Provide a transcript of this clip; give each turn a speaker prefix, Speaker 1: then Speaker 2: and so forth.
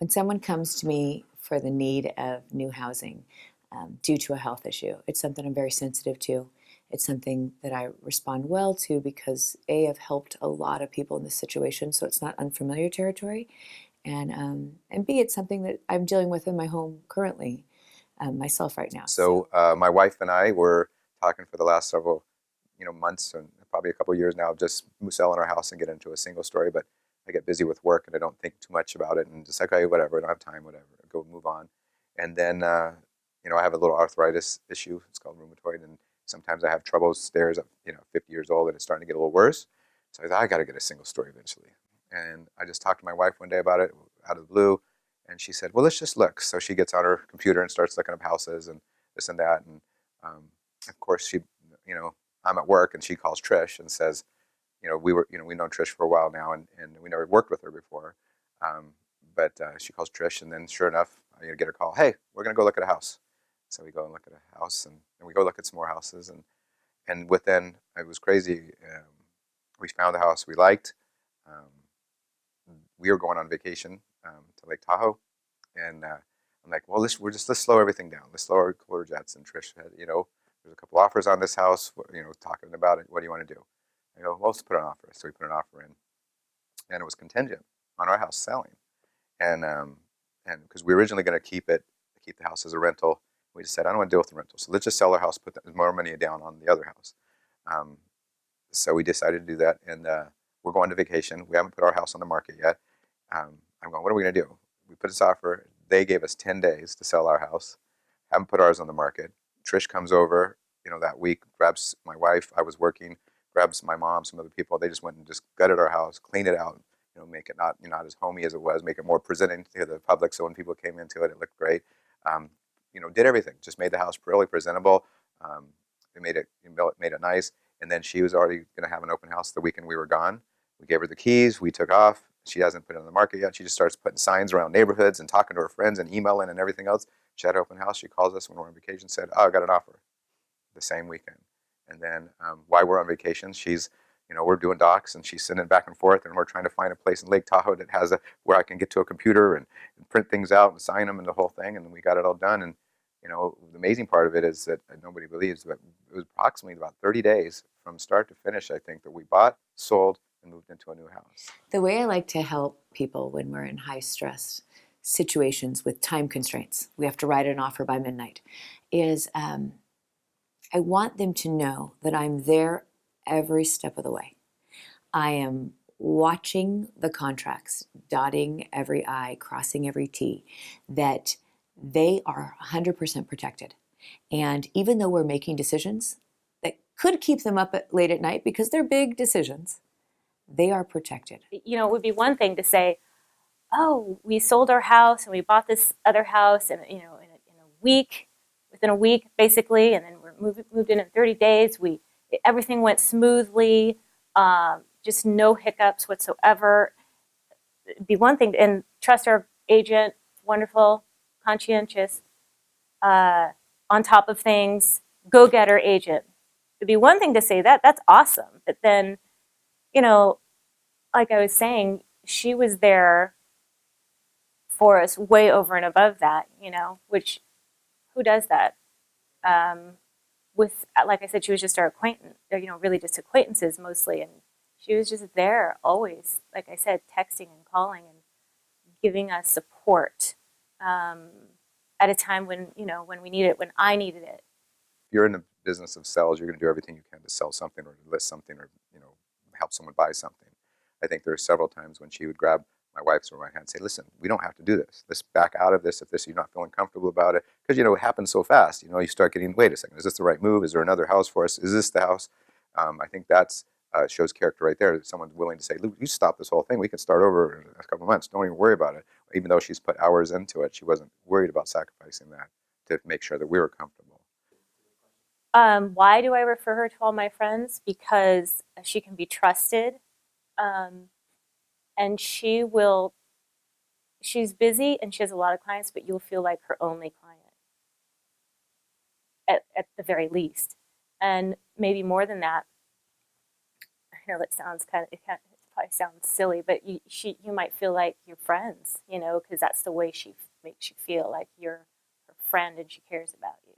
Speaker 1: When someone comes to me for the need of new housing due to a health issue, it's something I'm very sensitive to. It's something that I respond well to because A, I've helped a lot of people in this situation, so it's not unfamiliar territory, and B, it's something that I'm dealing with in my home currently myself right now.
Speaker 2: So my wife and I were talking for the last several, months and probably a couple of years now, of just selling our house and get into a single story. But I get busy with work and I don't think too much about it, and just like, okay, whatever, I don't have time, whatever, go move on. And then I have a little arthritis issue. It's called rheumatoid, and sometimes I have trouble stairs. At 50 years old, and it's starting to get a little worse. So I thought I got to get a single story eventually. And I just talked to my wife one day about it out of the blue, and she said, "Well, let's just look." So she gets on her computer and starts looking up houses and this and that. And um, of course, you know, I'm at work, and she calls Trish and says, we've known Trish for a while now, and we never worked with her before. Um, but she calls Trish, and then sure enough, I get her call. Hey, we're gonna go look at a house. So we go and look at a house, and we go look at some more houses, and within, it was crazy. We found a house we liked. Um, we were going on vacation to Lake Tahoe, and I'm like, well, let's slow everything down. Let's slow our quarter jets. And Trish said, there's a couple offers on this house. Talking about it. What do you want to do? I go, well, let's put an offer. So we put an offer in, and it was contingent on our house selling, and because we were originally going to keep the house as a rental. We just said, I don't want to deal with the rental, so let's just sell our house, put more money down on the other house. Um, so we decided to do that, and we're going to vacation. We haven't put our house on the market yet. I'm going, what are we going to do? We put this offer. They gave us 10 days to sell our house. Haven't put ours on the market. Trish comes over, that week, grabs my wife. I was working, grabs my mom, some other people. They just went and just gutted our house, cleaned it out, make it not as homey as it was, make it more presenting to the public. So when people came into it, it looked great. Um, did everything. Just made the house really presentable. Um, made it nice. And then she was already going to have an open house the weekend we were gone. We gave her the keys. We took off. She hasn't put it on the market yet. She just starts putting signs around neighborhoods and talking to her friends and emailing and everything else. She had an open house. She calls us when we're on vacation, said, oh, I got an offer the same weekend. And then while we're on vacation, we're doing docs, and she's sending back and forth, and we're trying to find a place in Lake Tahoe that has where I can get to a computer and print things out and sign them and the whole thing. And then we got it all done. And the amazing part of it is that nobody believes, but it was approximately about 30 days from start to finish, I think, that we bought, sold, and moved into a new house.
Speaker 1: The way I like to help people when we're in high stress situations with time constraints, we have to write an offer by midnight, is I want them to know that I'm there every step of the way. I am watching the contracts, dotting every I, crossing every T, that they are 100% protected. And even though we're making decisions that could keep them up late at night because they're big decisions, they are protected.
Speaker 3: It would be one thing to say, oh, we sold our house and we bought this other house, and within a week, basically, and then we're moved in 30 days. Everything went smoothly, just no hiccups whatsoever. It'd be one thing, and trust our agent, wonderful, conscientious, on top of things, go-getter agent. It'd be one thing to say that's awesome, but then, like I was saying, she was there for us way over and above that, which, who does that? Like I said, she was just our acquaintance, really just acquaintances mostly, and she was just there always, like I said, texting and calling and giving us support at a time when we needed it, when I needed it.
Speaker 2: If you're in the business of sales, you're going to do everything you can to sell something or to list something or help someone buy something. I think there are several times when she would grab my wife's right hand and say, listen, we don't have to do this. Let's back out of this if you're not feeling comfortable about it. Because, it happens so fast. You start getting, wait a second, is this the right move? Is there another house for us? Is this the house? I think that's shows character right there. Someone's willing to say, Luke, you stop this whole thing. We can start over in a couple of months. Don't even worry about it. Even though she's put hours into it, she wasn't worried about sacrificing that to make sure that we were comfortable.
Speaker 3: Why do I refer her to all my friends? Because she can be trusted. And she's busy and she has a lot of clients, but you'll feel like her only client at the very least. And maybe more than that. I know that sounds it's probably probably sounds silly, but you might feel like you're friends, you know, because that's the way she makes you feel, like you're her friend and she cares about you.